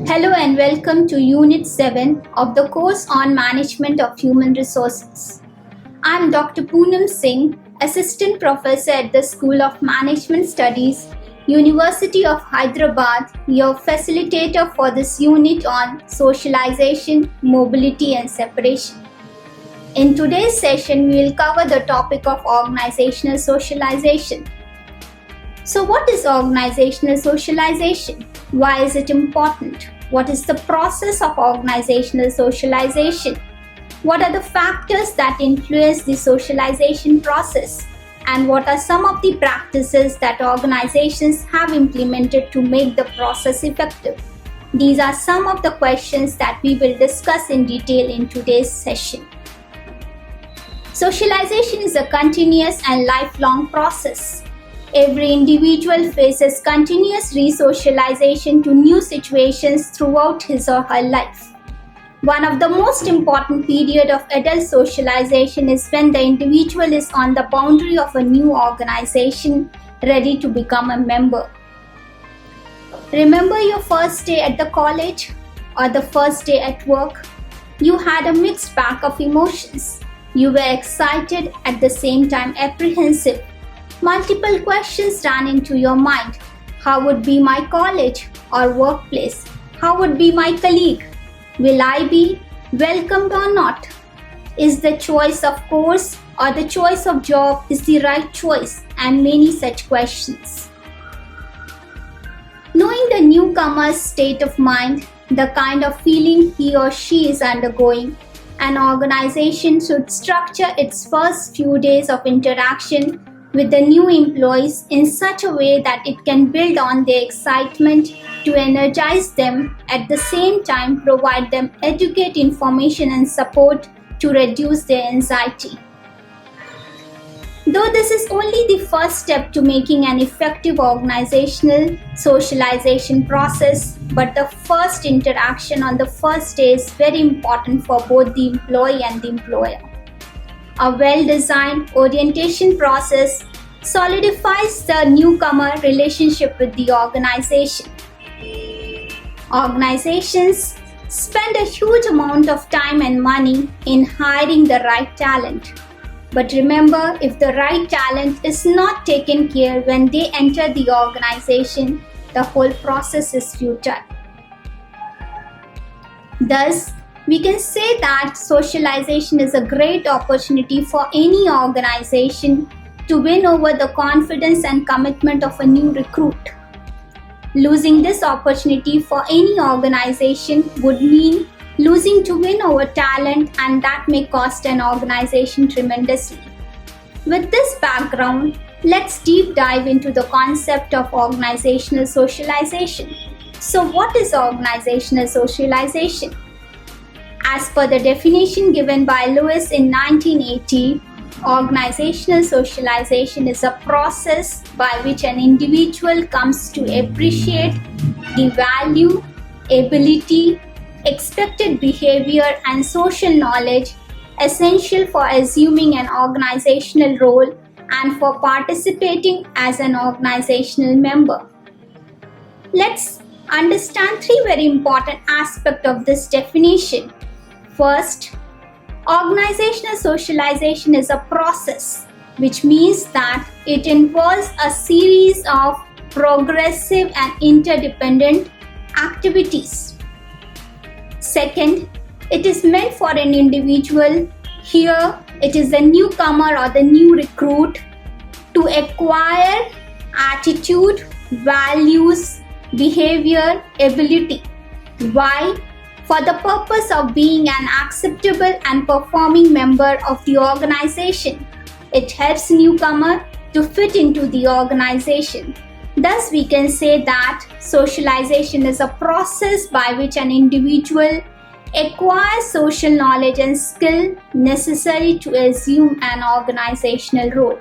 Hello and welcome to Unit 7 of the course on Management of Human Resources. I am Dr. Poonam Singh, Assistant Professor at the School of Management Studies, University of Hyderabad, your facilitator for this unit on socialization, mobility and separation. In today's session, we will cover the topic of organizational socialization. So what is organizational socialization? Why is it important? What is the process of organizational socialization? What are the factors that influence the socialization process? And what are some of the practices that organizations have implemented to make the process effective? These are some of the questions that we will discuss in detail in today's session. Socialization is a continuous and lifelong process. Every individual faces continuous re-socialization to new situations throughout his or her life. One of the most important periods of adult socialization is when the individual is on the boundary of a new organization, ready to become a member. Remember your first day at the college or the first day at work? You had a mixed bag of emotions. You were excited, at the same time apprehensive. Multiple questions ran into your mind. How would be my college or workplace? How would be my colleague? Will I be welcomed or not? Is the choice of course or the choice of job is the right choice? And many such questions. Knowing the newcomer's state of mind, the kind of feeling he or she is undergoing, an organization should structure its first few days of interaction with the new employees in such a way that it can build on their excitement to energize them, at the same time provide them adequate information and support to reduce their anxiety. Though this is only the first step to making an effective organizational socialization process, but the first interaction on the first day is very important for both the employee and the employer. A well-designed orientation process solidifies the newcomer relationship with the organization. Organizations spend a huge amount of time and money in hiring the right talent. But remember, if the right talent is not taken care when they enter the organization, the whole process is futile. Thus, we can say that socialization is a great opportunity for any organization to win over the confidence and commitment of a new recruit. Losing this opportunity for any organization would mean losing to win over talent, and that may cost an organization tremendously. With this background, let's deep dive into the concept of organizational socialization. So what is organizational socialization? As per the definition given by Lewis in 1980, organizational socialization is a process by which an individual comes to appreciate the value, ability, expected behavior, and social knowledge essential for assuming an organizational role and for participating as an organizational member. Let's understand three very important aspects of this definition. First, organizational socialization is a process, which means that it involves a series of progressive and interdependent activities. Second, it is meant for an individual, here it is the newcomer or the new recruit, to acquire attitude, values, behavior, ability. Why? For the purpose of being an acceptable and performing member of the organization. It helps newcomer to fit into the organization. Thus, we can say that socialization is a process by which an individual acquires social knowledge and skill necessary to assume an organizational role.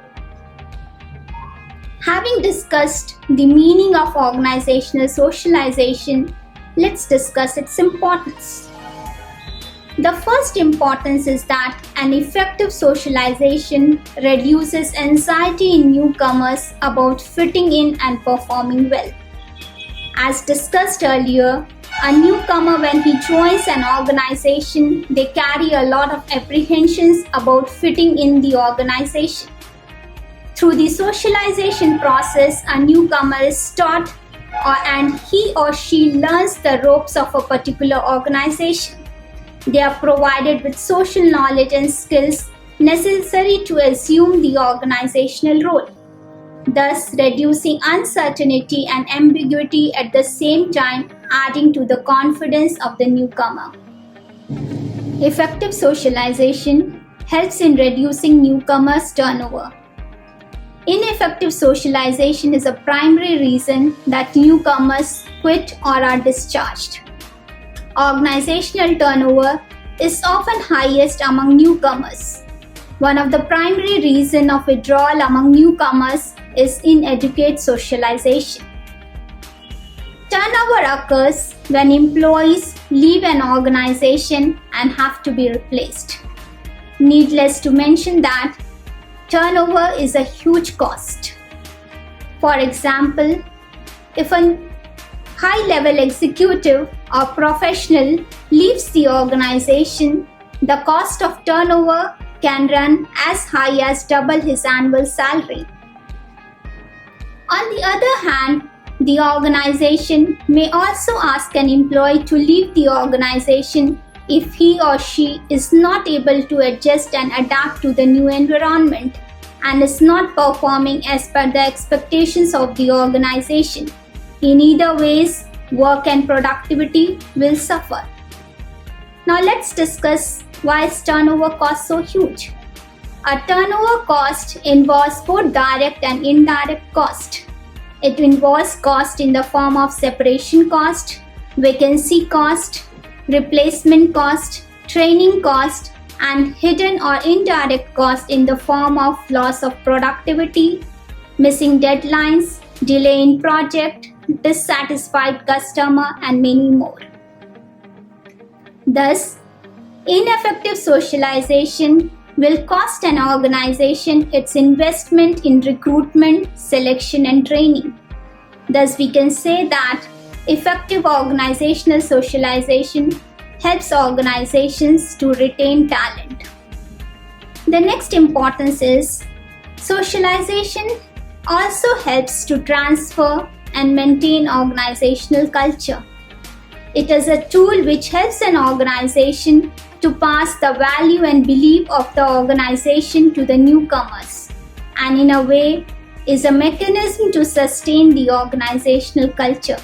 Having discussed the meaning of organizational socialization, let's discuss its importance. The first importance is that an effective socialization reduces anxiety in newcomers about fitting in and performing well. As discussed earlier, A newcomer, when he joins an organization, they carry a lot of apprehensions about fitting in the organization. Through the socialization process, a newcomer is taught and he or she learns the ropes of a particular organization. They are provided with social knowledge and skills necessary to assume the organizational role, thus reducing uncertainty and ambiguity at the same time, adding to the confidence of the newcomer. Effective socialization helps in reducing newcomers' turnover. Ineffective socialization is a primary reason that newcomers quit or are discharged. Organizational turnover is often highest among newcomers. One of the primary reasons of withdrawal among newcomers is inadequate socialization. Turnover occurs when employees leave an organization and have to be replaced. Needless to mention that turnover is a huge cost. For example, if a high-level executive or professional leaves the organization, the cost of turnover can run as high as double his annual salary. On the other hand, the organization may also ask an employee to leave the organization if he or she is not able to adjust and adapt to the new environment and is not performing as per the expectations of the organization. In either ways, work and productivity will suffer. Now let's discuss why is turnover cost so huge. A turnover cost involves both direct and indirect cost. It involves cost in the form of separation cost, vacancy cost, replacement cost, training cost, and hidden or indirect cost in the form of loss of productivity, missing deadlines, delay in project, dissatisfied customer, and many more. Thus, ineffective socialization will cost an organization its investment in recruitment, selection, and training. Thus, we can say that effective organizational socialization helps organizations to retain talent. The next importance is socialization also helps to transfer and maintain organizational culture. It is a tool which helps an organization to pass the value and belief of the organization to the newcomers, and in a way is a mechanism to sustain the organizational culture.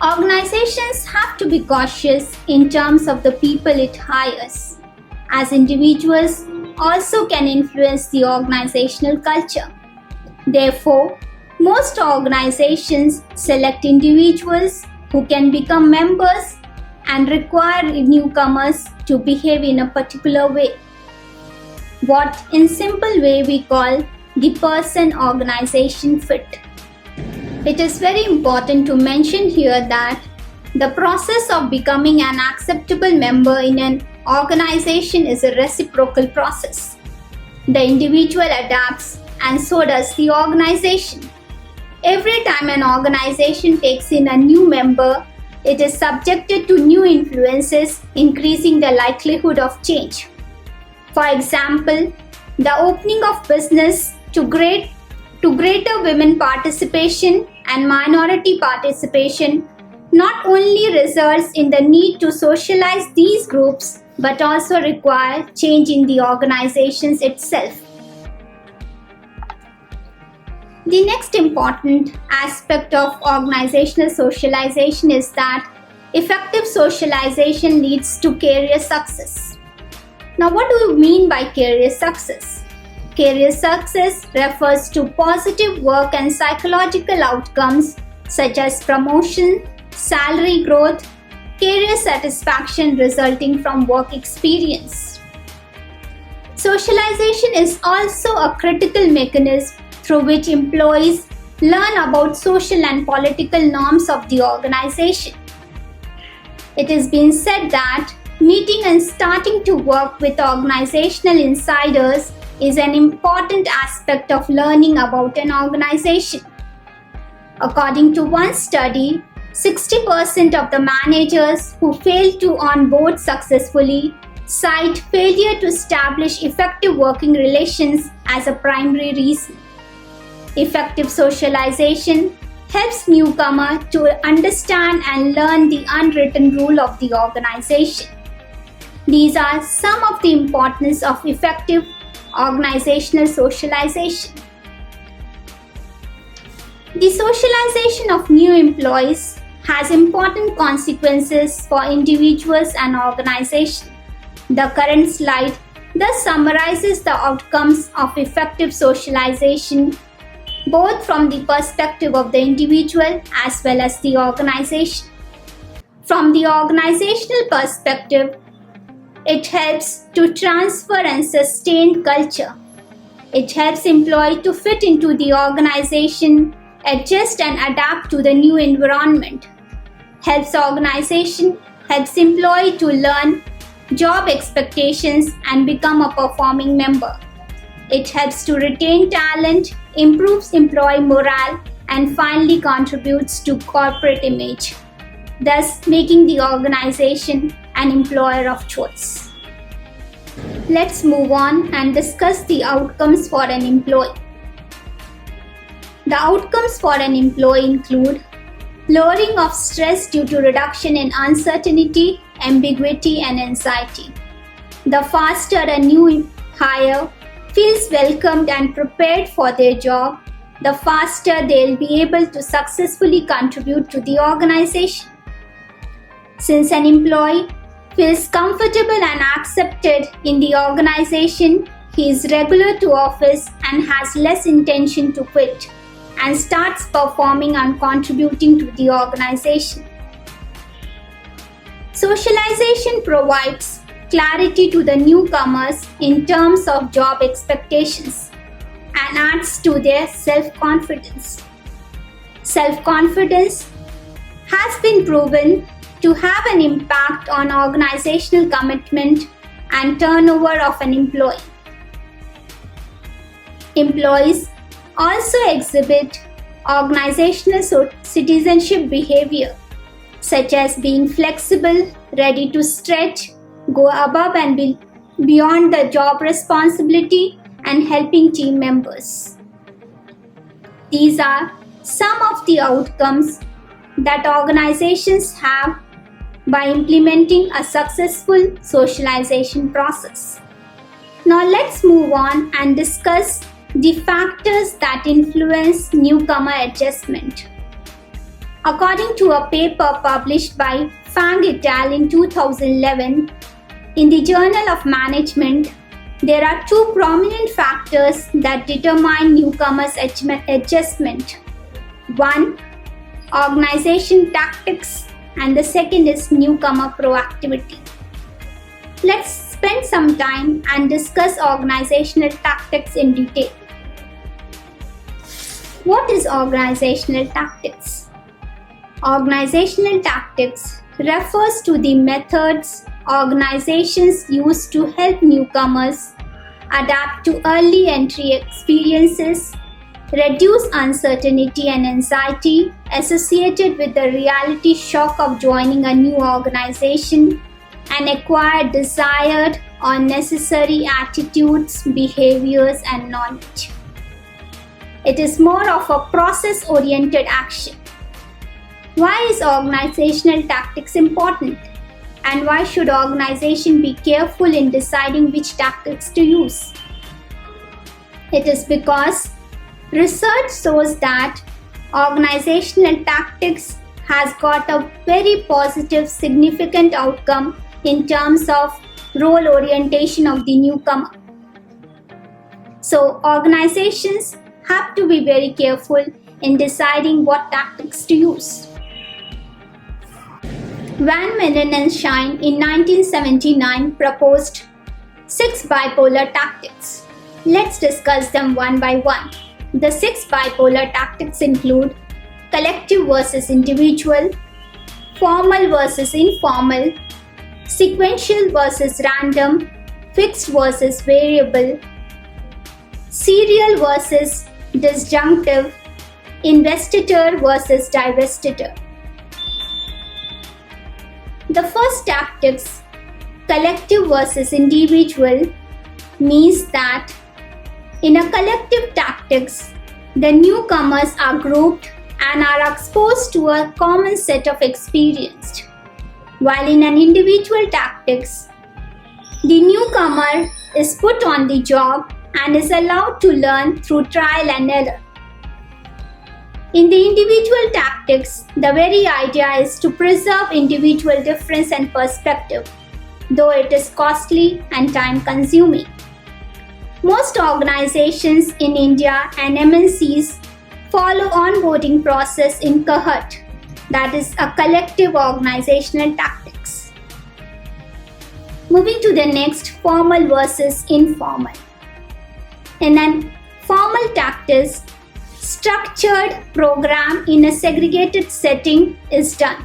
Organizations have to be cautious in terms of the people it hires, as individuals also can influence the organizational culture. Therefore, most organizations select individuals who can become members and require newcomers to behave in a particular way. What in simple way we call the person-organization fit. It is very important to mention here that the process of becoming an acceptable member in an organization is a reciprocal process. The individual adapts and so does the organization. Every time an organization takes in a new member, it is subjected to new influences, increasing the likelihood of change. For example, the opening of business to greater women participation and minority participation not only results in the need to socialize these groups but also require change in the organizations itself. The next important aspect of organizational socialization is that effective socialization leads to career success. Now, what do we mean by career success? Career success refers to positive work and psychological outcomes such as promotion, salary growth, career satisfaction resulting from work experience. Socialization is also a critical mechanism through which employees learn about social and political norms of the organization. It has been said that meeting and starting to work with organizational insiders is an important aspect of learning about an organization. According to one study, 60% of the managers who fail to onboard successfully cite failure to establish effective working relations as a primary reason. Effective socialization helps newcomer to understand and learn the unwritten rule of the organization. These are some of the importance of effective organizational socialization. The socialization of new employees has important consequences for individuals and organizations. The current slide thus summarizes the outcomes of effective socialization both from the perspective of the individual as well as the organization. From the organizational perspective, it helps to transfer and sustain culture. It helps employee to fit into the organization, adjust and adapt to the new environment. Helps employee to learn job expectations and become a performing member. It helps to retain talent, improves employee morale, and finally contributes to corporate image, thus making the organization an employer of choice. Let's move on and discuss the outcomes for an employee. The outcomes for an employee include lowering of stress due to reduction in uncertainty, ambiguity, and anxiety. The faster a new hire feels welcomed and prepared for their job, the faster they'll be able to successfully contribute to the organization. Since an employee feels comfortable and accepted in the organization, he is regular to office and has less intention to quit and starts performing and contributing to the organization. Socialization provides clarity to the newcomers in terms of job expectations and adds to their self-confidence. Self-confidence has been proven to have an impact on organizational commitment and turnover of an employee. Employees also exhibit organizational citizenship behavior, such as being flexible, ready to stretch, go above and beyond the job responsibility, and helping team members. These are some of the outcomes that organizations have by implementing a successful socialization process. Now let's move on and discuss the factors that influence newcomer adjustment. According to a paper published by Fang et al. In 2011, in the Journal of Management, there are two prominent factors that determine newcomers' adjustment. One, organization tactics, and the second is newcomer proactivity. Let's spend some time and discuss organizational tactics in detail. What is organizational tactics? Organizational tactics refers to the methods organizations use to help newcomers adapt to early entry experiences, reduce uncertainty and anxiety associated with the reality shock of joining a new organization, and acquire desired or necessary attitudes, behaviors, and knowledge. It is more of a process-oriented action. Why is organizational tactics important? And why should organization be careful in deciding which tactics to use? It is because research shows that organizational tactics has got a very positive, significant outcome in terms of role orientation of the newcomer. So organizations have to be very careful in deciding what tactics to use. Van Menen and Shine in 1979 proposed 6 bipolar tactics. Let's discuss them one by one. The 6 bipolar tactics include collective versus individual, formal versus informal, sequential versus random, fixed versus variable, serial versus disjunctive, investiture versus divestiture. The first tactics, collective versus individual, means that in a collective tactics, the newcomers are grouped and are exposed to a common set of experience, while in an individual tactics, the newcomer is put on the job and is allowed to learn through trial and error. In the individual tactics, the very idea is to preserve individual difference and perspective, though it is costly and time-consuming. Most organizations in India and MNCs follow onboarding process in cohort, that is a collective organizational tactics. Moving to the next, formal versus informal. In an formal tactics, structured program in a segregated setting is done,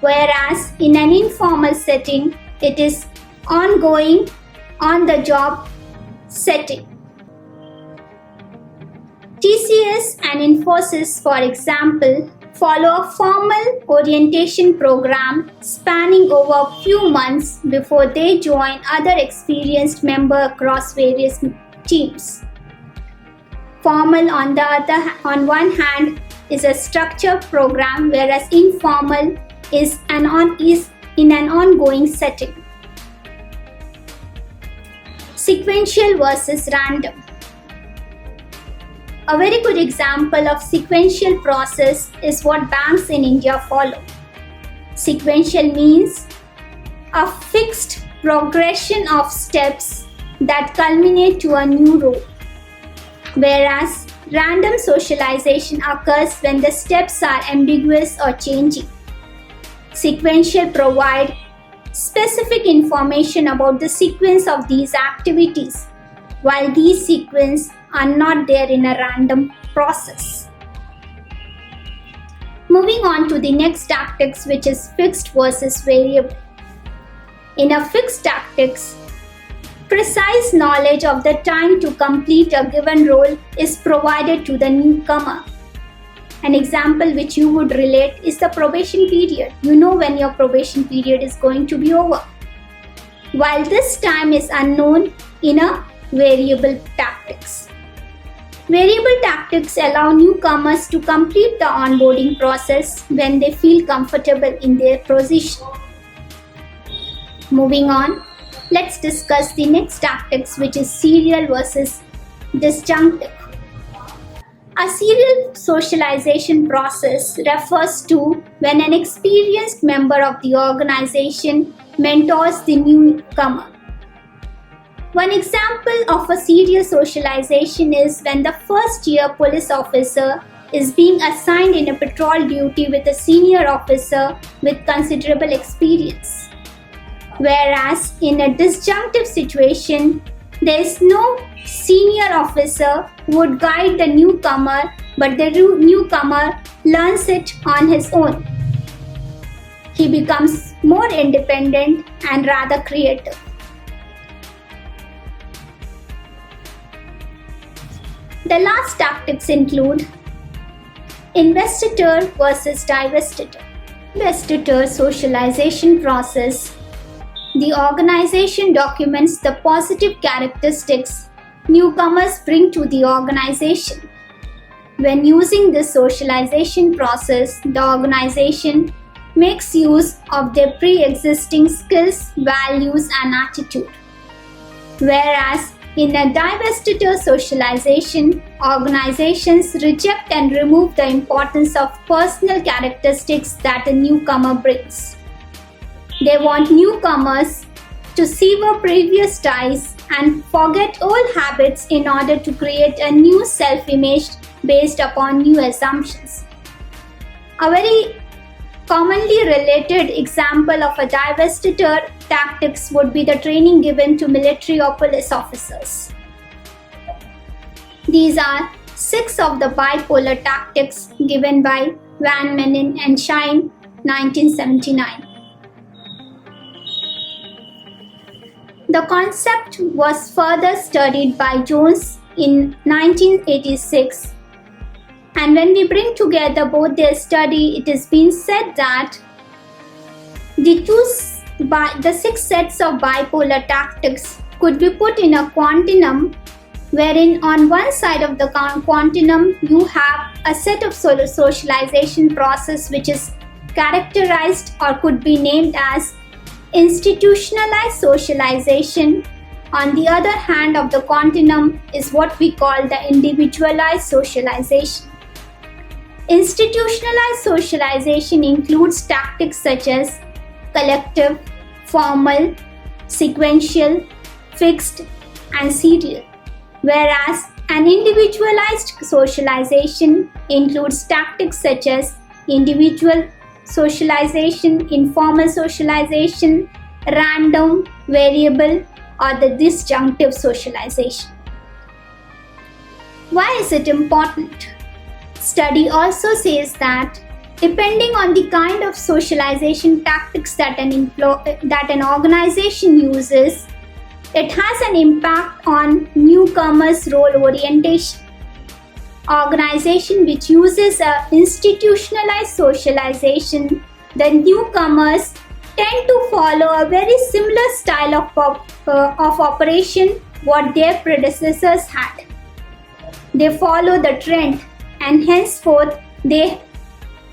whereas in an informal setting, it is ongoing, on-the-job setting. TCS and Infosys, for example, follow a formal orientation program spanning over a few months before they join other experienced members across various teams. Formal, on one hand, is a structured program, whereas informal is in an ongoing setting. Sequential versus random. A very good example of sequential process is what banks in India follow. Sequential means a fixed progression of steps that culminate to a new role, whereas random socialization occurs when the steps are ambiguous or changing. Sequential provides specific information about the sequence of these activities, while these sequences are not there in a random process. Moving on to the next tactics, which is fixed versus variable. In a fixed tactics, precise knowledge of the time to complete a given role is provided to the newcomer. An example which you would relate is the probation period. You know when your probation period is going to be over. While this time is unknown in a variable tactics. Variable tactics allow newcomers to complete the onboarding process when they feel comfortable in their position. Moving on, let's discuss the next tactics, which is serial versus disjunctive. A serial socialization process refers to when an experienced member of the organization mentors the newcomer. One example of a serial socialization is when the first-year police officer is being assigned in a patrol duty with a senior officer with considerable experience. Whereas in a disjunctive situation, there is no senior officer who would guide the newcomer, but the newcomer learns it on his own. He becomes more independent and rather creative. The last tactics include investiture versus divested. Investiture socialization process. The organization documents the positive characteristics newcomers bring to the organization. When using this socialization process, the organization makes use of their pre-existing skills, values, and attitude. Whereas in a divestiture socialization, organizations reject and remove the importance of personal characteristics that a newcomer brings. They want newcomers to sever previous ties and forget old habits in order to create a new self-image based upon new assumptions. A very commonly related example of a divestiture tactics would be the training given to military or police officers. These are 6 of the bipolar tactics given by Van Menin and Shine, 1979. The concept was further studied by Jones in 1986, and when we bring together both their study, it has been said that The six sets of bipolar tactics could be put in a continuum, wherein on one side of the continuum you have a set of socialization process which is characterized or could be named as institutionalized socialization. On the other hand of the continuum is what we call the individualized socialization. Institutionalized socialization includes tactics such as collective, formal, sequential, fixed, and serial, whereas an individualized socialization includes tactics such as individual socialization, informal socialization, random, variable, or the disjunctive socialization. Why is it important? Study also says that depending on the kind of socialization tactics that an organization uses, it has an impact on newcomers' role orientation. Organization which uses a institutionalized socialization, the newcomers tend to follow a very similar style of operation what their predecessors had. They follow the trend, and henceforth they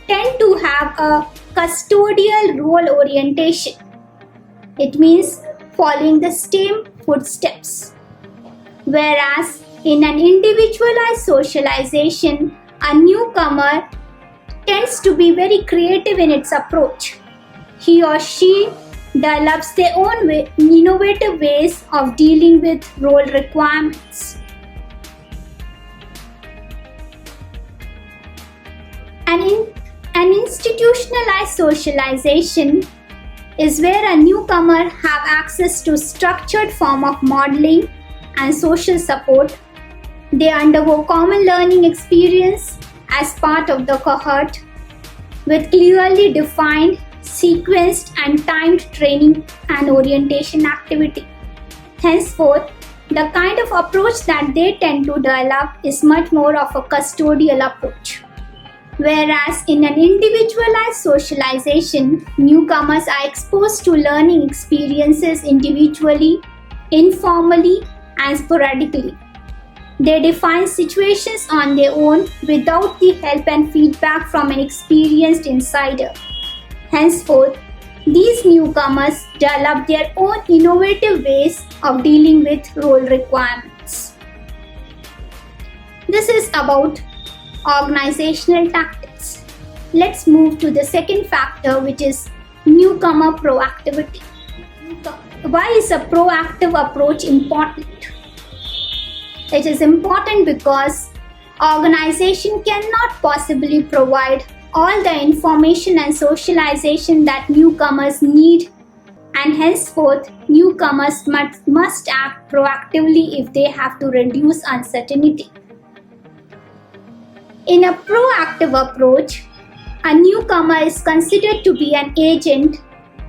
tend to have a custodial role orientation. It means following the same footsteps. Whereas in an individualized socialization, a newcomer tends to be very creative in its approach. He or she develops their own innovative ways of dealing with role requirements. An institutionalized socialization is where a newcomer have access to structured form of modeling and social support. They undergo common learning experience as part of the cohort with clearly defined, sequenced and timed training and orientation activity. Henceforth, the kind of approach that they tend to develop is much more of a custodial approach. Whereas in an individualized socialization, newcomers are exposed to learning experiences individually, informally, and sporadically. They define situations on their own without the help and feedback from an experienced insider. Henceforth, these newcomers develop their own innovative ways of dealing with role requirements. This is about organizational tactics. Let's move to the second factor, which is newcomer proactivity. Why is a proactive approach important? It is important because organization cannot possibly provide all the information and socialization that newcomers need, and henceforth newcomers must act proactively if they have to reduce uncertainty. In a proactive approach, a newcomer is considered to be an agent,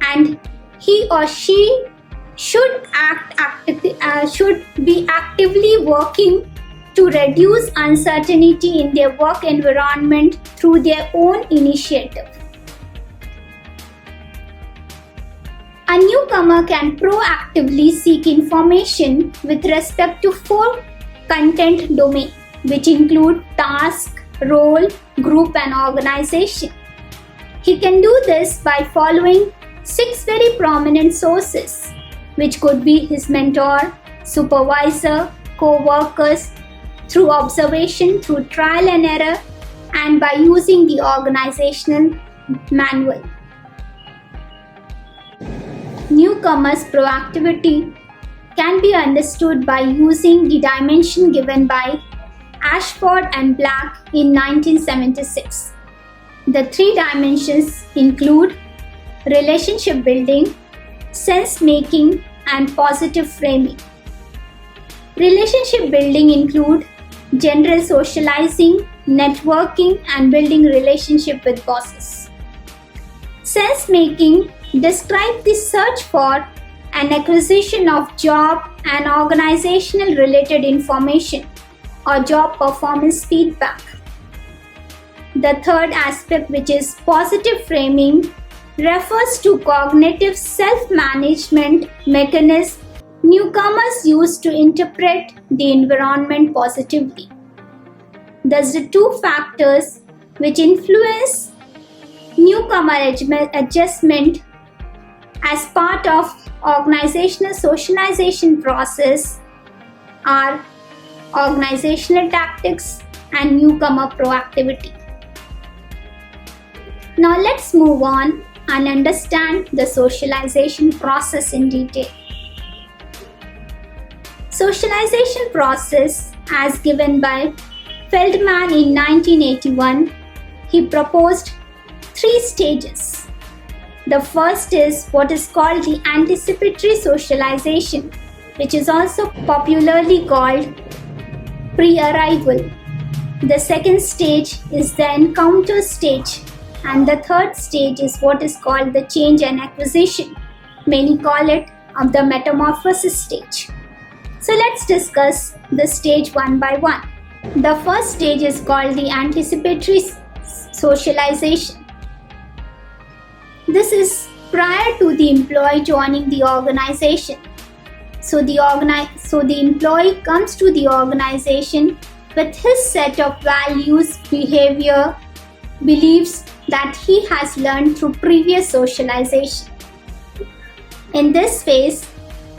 and he or she should be actively working to reduce uncertainty in their work environment through their own initiative. A newcomer can proactively seek information with respect to 4 content domains, which include task, role, group, and organization. He can do this by following 6 very prominent sources, which could be his mentor, supervisor, co-workers, through observation, through trial and error, and by using the organizational manual. Newcomers' proactivity can be understood by using the dimension given by Ashford and Black in 1976. The 3 dimensions include relationship building, sense making, and positive framing. Relationship building include general socializing, networking, and building relationship with bosses. Sense making describe the search for an acquisition of job and organizational related information or job performance feedback. The third aspect, which is positive framing, refers to cognitive self-management mechanism newcomers use to interpret the environment positively. Thus, the two factors which influence newcomer adjustment as part of organizational socialization process are organizational tactics and newcomer proactivity. Now let's move on and understand the socialization process in detail. Socialization process, as given by Feldman in 1981, he proposed 3 stages. The first is what is called the anticipatory socialization, which is also popularly called pre-arrival. The second stage is the encounter stage, and the third stage is what is called the change and acquisition. Many call it the metamorphosis stage. So let's discuss the stage one by one. The first stage is called the anticipatory socialization. This is prior to the employee joining the organization. So the employee comes to the organization with his set of values, behavior, beliefs that he has learned through previous socialization. In this phase,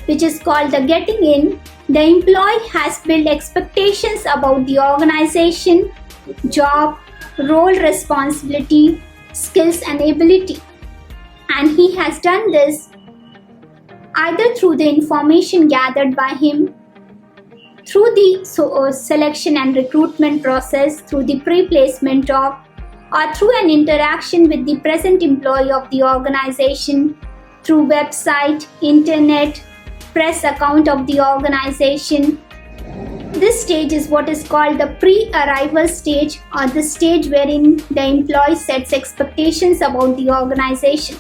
which is called the getting in, the employee has built expectations about the organization, job, role responsibility, skills and ability. And he has done this either through the information gathered by him, through the selection and recruitment process, through the pre-placement of, or through an interaction with the present employee of the organization, through website, internet, press account of the organization. This stage is what is called the pre-arrival stage, or the stage wherein the employee sets expectations about the organization.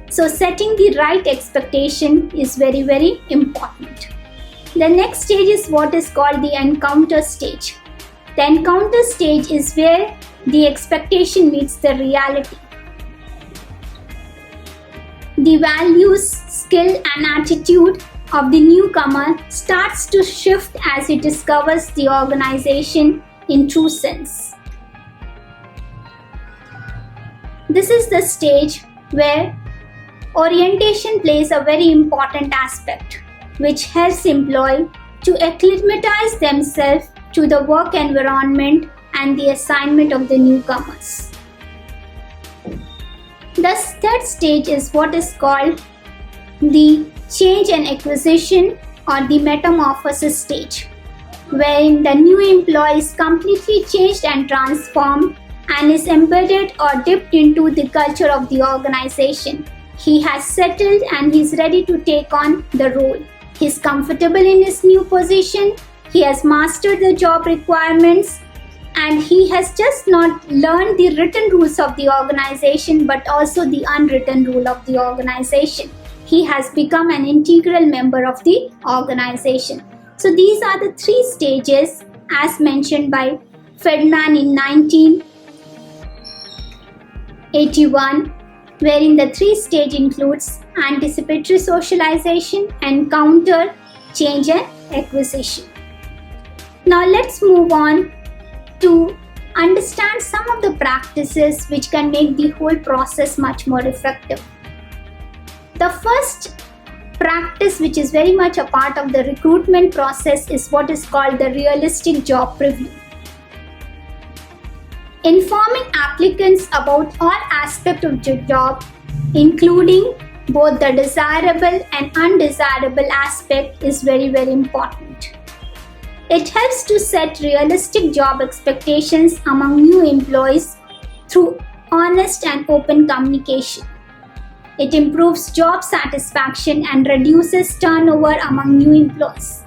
So setting the right expectation is very, very important. The next stage is what is called the encounter stage. The encounter stage is where the expectation meets the reality. The values, skill and attitude of the newcomer starts to shift as he discovers the organization in true sense. This is the stage where orientation plays a very important aspect, which helps employees to acclimatize themselves to the work environment and the assignment of the newcomers. The third stage is what is called the change and acquisition, or the metamorphosis stage, wherein the new employee is completely changed and transformed and is embedded or dipped into the culture of the organization. He has settled and he is ready to take on the role. He is comfortable in his new position, he has mastered the job requirements, and he has just not learned the written rules of the organization but also the unwritten rule of the organization. He has become an integral member of the organization. So these are the 3 stages as mentioned by Feldman in 1981, wherein the 3 stage includes anticipatory socialization, encounter, change and acquisition. Now let's move on to understand some of the practices which can make the whole process much more effective. The first practice, which is very much a part of the recruitment process, is what is called the realistic job preview. Informing applicants about all aspects of the job, including both the desirable and undesirable aspect, is very, very important. It helps to set realistic job expectations among new employees through honest and open communication. It improves job satisfaction and reduces turnover among new employees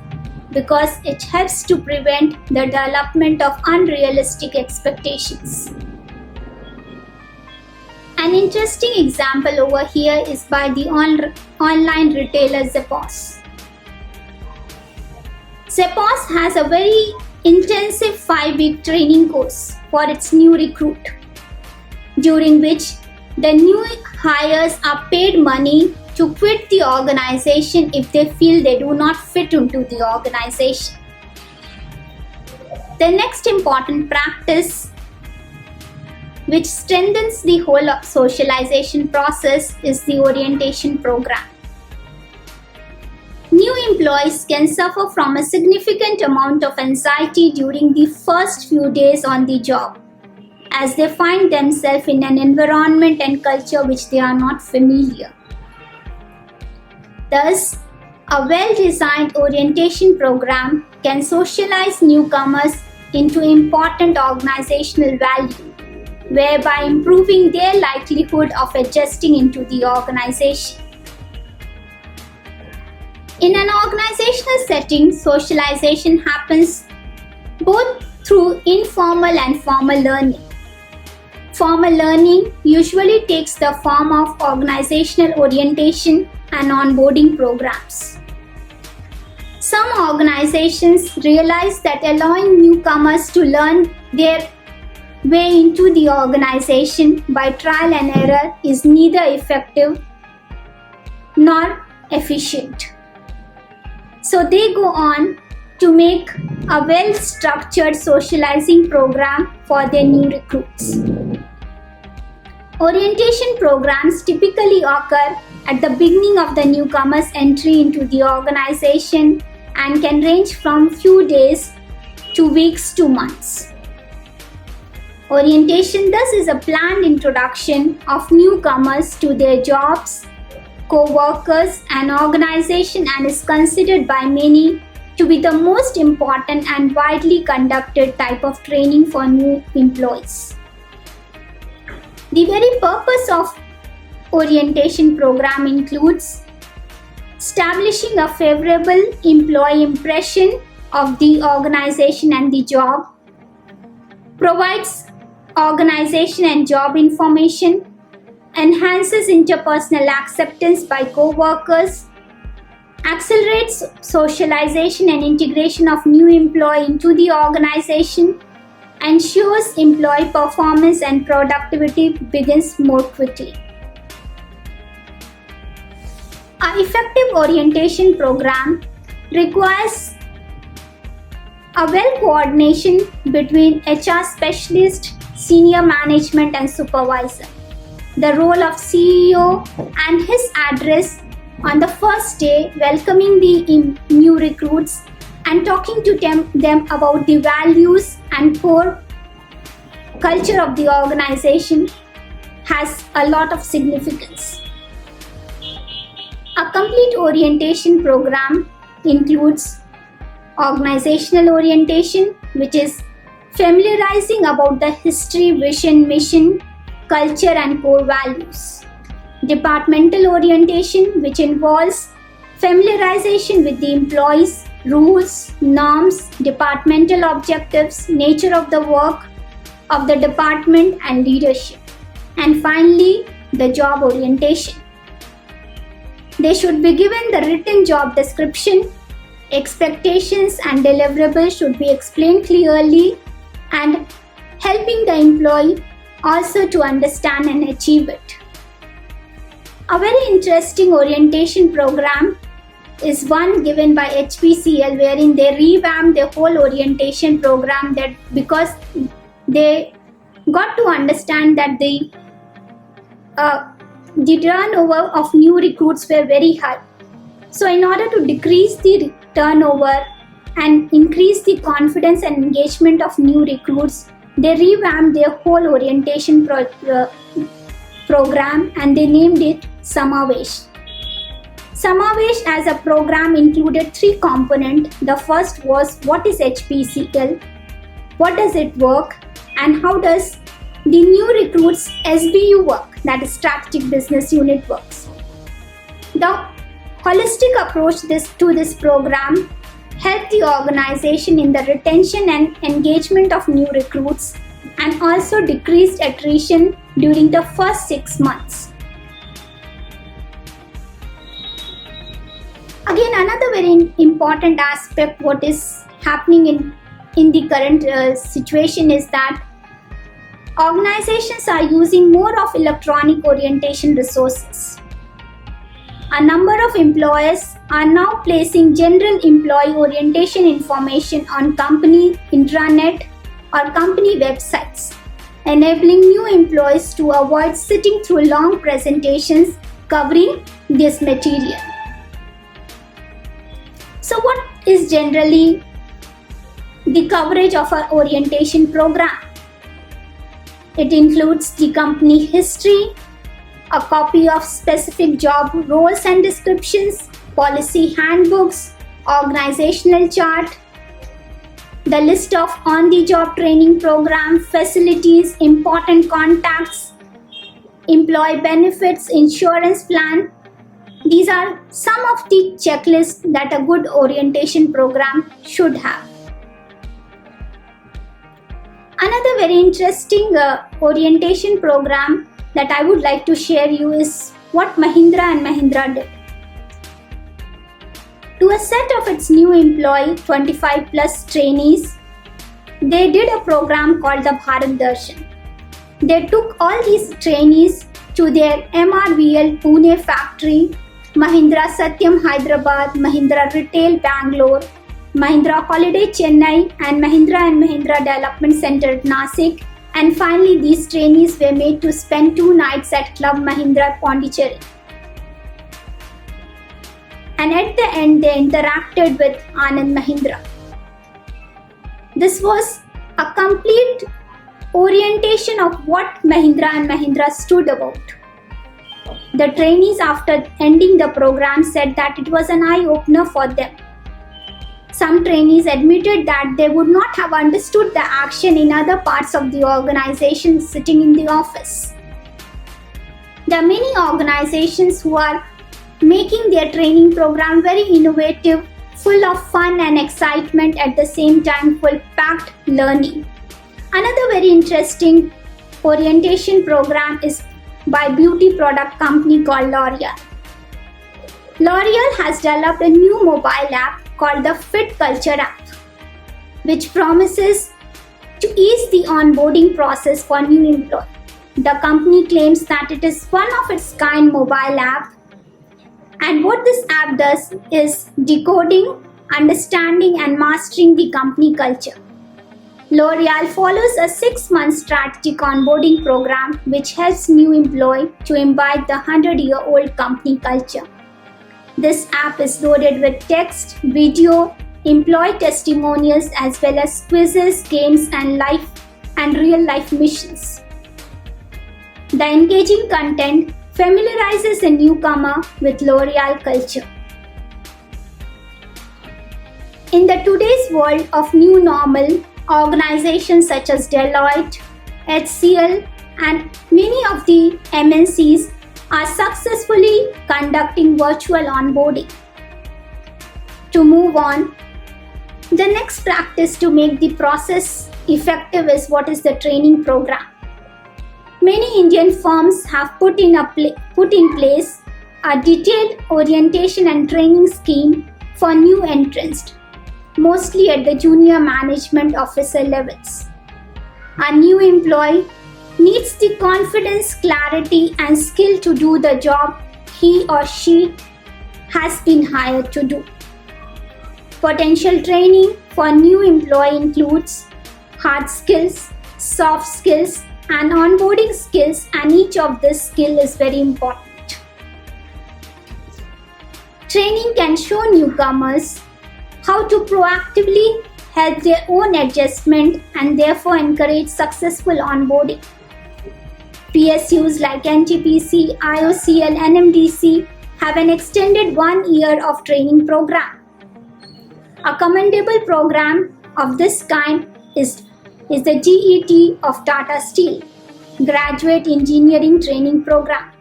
because it helps to prevent the development of unrealistic expectations. An interesting example over here is by the online retailer Zappos. Zappos has a very intensive 5-week training course for its new recruit, during which The new hires are paid money to quit the organization if they feel they do not fit into the organization. The next important practice, which strengthens the whole socialization process, is the orientation program. New employees can suffer from a significant amount of anxiety during the first few days on the job, as they find themselves in an environment and culture which they are not familiar. Thus, a well-designed orientation program can socialize newcomers into important organizational value, whereby improving their likelihood of adjusting into the organization. In an organizational setting, socialization happens both through informal and formal learning. Formal learning usually takes the form of organizational orientation and onboarding programs. Some organizations realize that allowing newcomers to learn their way into the organization by trial and error is neither effective nor efficient. So they go on to make a well-structured socializing program for their new recruits. Orientation programs typically occur at the beginning of the newcomer's entry into the organization and can range from few days to weeks to months. Orientation thus is a planned introduction of newcomers to their jobs, co-workers and organization, and is considered by many to be the most important and widely conducted type of training for new employees. The very purpose of orientation program includes establishing a favorable employee impression of the organization and the job, provides organization and job information, enhances interpersonal acceptance by co-workers, accelerates socialization and integration of new employee into the organization, ensures employee performance and productivity begins more quickly. An effective orientation program requires a well coordination between HR specialist, senior management and supervisor. The role of CEO and his address on the first day, welcoming the new recruits and talking to them about the values and core culture of the organization, has a lot of significance. A complete orientation program includes organizational orientation, which is familiarizing about the history, vision, mission, culture and core values. Departmental orientation, which involves familiarization with the employees, rules, norms, departmental objectives, nature of the work of the department and leadership. And finally, the job orientation. They should be given the written job description. Expectations and deliverables should be explained clearly and helping the employee also to understand and achieve it. A very interesting orientation program is one given by HPCL, wherein they revamped the whole orientation program, that because they got to understand that the turnover of new recruits were very high. So in order to decrease the turnover and increase the confidence and engagement of new recruits, they revamped their whole orientation program and they named it Samavesh. Samavesh as a program included three components. The first was, what is HPCL, what does it work, and how does the new recruits SBU work, that is Strategic Business Unit works. The holistic approach to this program helped the organization in the retention and engagement of new recruits and also decreased attrition during the first 6 months. Again, another very important aspect what is happening in the current situation is that Organizations are using more of electronic orientation resources. A number of employers are now placing general employee orientation information on company intranet or company websites, enabling new employees to avoid sitting through long presentations covering this material. So what is generally the coverage of our orientation program? It includes the company history, a copy of specific job roles and descriptions, policy handbooks, organizational chart, the list of on-the-job training program, facilities, important contacts, employee benefits, insurance plan. These are some of the checklists that a good orientation program should have. Another very interesting orientation program that I would like to share you is what Mahindra and Mahindra did. To a set of its new employee 25 plus trainees, they did a program called the Bharat Darshan. They took all these trainees to their MRVL Pune factory, Mahindra Satyam Hyderabad, Mahindra Retail Bangalore, Mahindra Holiday Chennai, and Mahindra Development Center at Nasik. And finally, these trainees were made to spend 2 nights at Club Mahindra Pondicherry. And at the end, they interacted with Anand Mahindra. This was a complete orientation of what Mahindra and Mahindra stood about. The trainees, after ending the program, said that it was an eye-opener for them. Some trainees admitted that they would not have understood the action in other parts of the organization sitting in the office. There are many organizations who are making their training program very innovative, full of fun and excitement, at the same time full-packed learning. Another very interesting orientation program is by beauty product company called L'Oreal. L'Oreal has developed a new mobile app called the Fit Culture app, which promises to ease the onboarding process for new employees. The company claims that it is one of its kind mobile app, and what this app does is decoding, understanding and mastering the company culture. L'Oreal follows a 6-month strategic onboarding program which helps new employees to imbibe the 100-year-old company culture. This app is loaded with text, video, employee testimonials, as well as quizzes, games, and real-life missions. The engaging content familiarizes the newcomer with L'Oreal culture. In the today's world of new normal, organizations such as Deloitte, HCL, and many of the MNCs are successfully conducting virtual onboarding. To move on, the next practice to make the process effective is what is the training program. Many Indian firms have put in place a detailed orientation and training scheme for new entrants, mostly at the junior management officer levels. A new employee needs the confidence, clarity, and skill to do the job he or she has been hired to do. Potential training for new employee includes hard skills, soft skills, and onboarding skills, and each of this skill is very important. Training can show newcomers how to proactively help their own adjustment and therefore encourage successful onboarding. PSUs like NTPC, IOCL, NMDC have an extended 1 year of training program. A commendable program of this kind is the GET of Tata Steel, Graduate Engineering Training Program.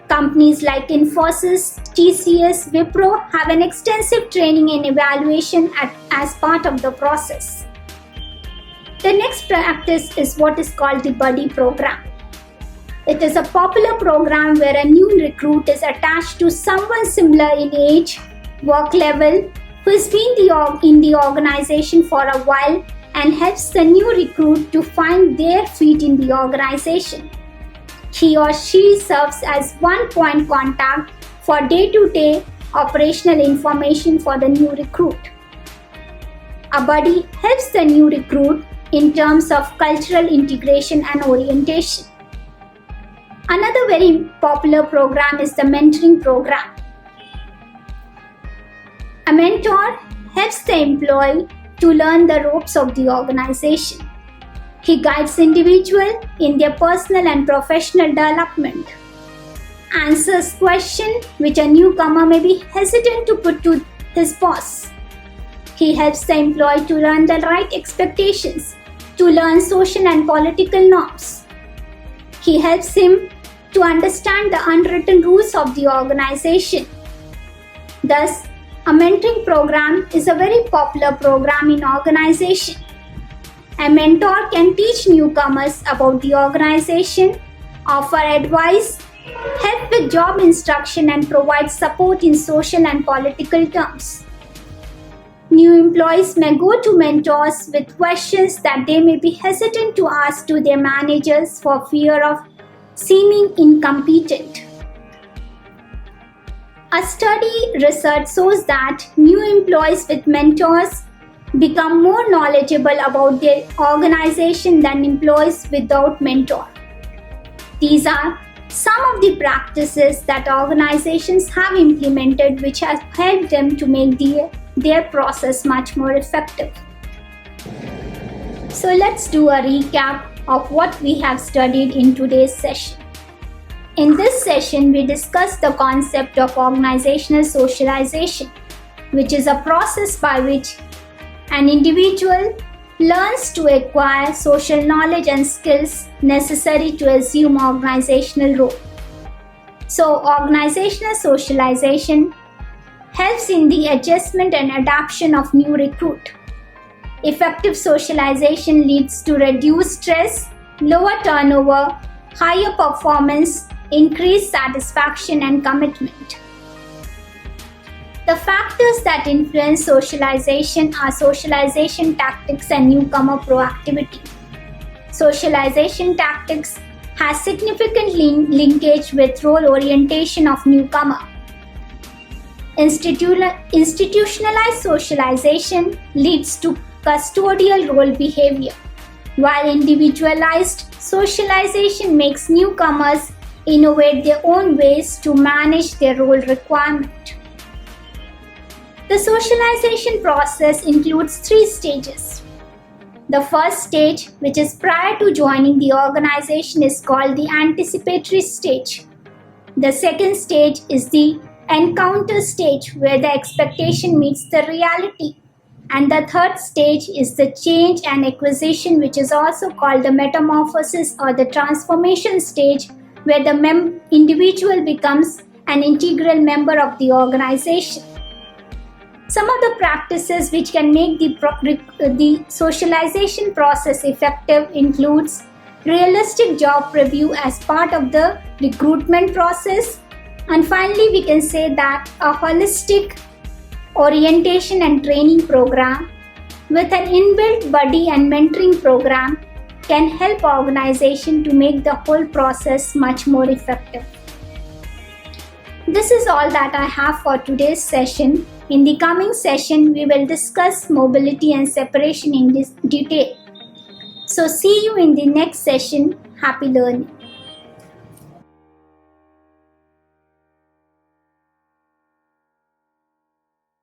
Companies like Infosys, TCS, Wipro have an extensive training and evaluation as part of the process. The next practice is what is called the Buddy Program. It is a popular program where a new recruit is attached to someone similar in age, work level, who has been in the organization for a while and helps the new recruit to find their feet in the organization. He or she serves as one point contact for day-to-day operational information for the new recruit. A buddy helps the new recruit in terms of cultural integration and orientation. Another very popular program is the mentoring program. A mentor helps the employee to learn the ropes of the organization. He guides individuals in their personal and professional development, answers questions which a newcomer may be hesitant to put to his boss. He helps the employee to learn the right expectations, to learn social and political norms. He helps him to understand the unwritten rules of the organization. Thus, a mentoring program is a very popular program in organization. A mentor can teach newcomers about the organization, offer advice, help with job instruction, and provide support in social and political terms. New employees may go to mentors with questions that they may be hesitant to ask to their managers for fear of seeming incompetent. A study research shows that new employees with mentors become more knowledgeable about their organization than employees without mentor. These are some of the practices that organizations have implemented which has helped them to make their process much more effective. So let's do a recap of what we have studied in today's session. In this session, we discussed the concept of organizational socialization, which is a process by which an individual learns to acquire social knowledge and skills necessary to assume organizational role. So, organizational socialization helps in the adjustment and adaptation of new recruit. Effective socialization leads to reduced stress, lower turnover, higher performance, increased satisfaction and commitment. The factors that influence socialization are socialization tactics and newcomer proactivity. Socialization tactics has significant linkage with role orientation of newcomer. Institutionalized socialization leads to custodial role behavior, while individualized socialization makes newcomers innovate their own ways to manage their role requirement. The socialization process includes 3 stages. The first stage, which is prior to joining the organization, is called the anticipatory stage. The second stage is the encounter stage, where the expectation meets the reality. And the third stage is the change and acquisition, which is also called the metamorphosis or the transformation stage, where the individual becomes an integral member of the organization. Some of the practices which can make the socialization process effective includes realistic job review as part of the recruitment process. And finally, we can say that a holistic orientation and training program with an inbuilt buddy and mentoring program can help organization to make the whole process much more effective. This is all that I have for today's session. In the coming session, we will discuss mobility and separation in detail. So see you in the next session. Happy learning.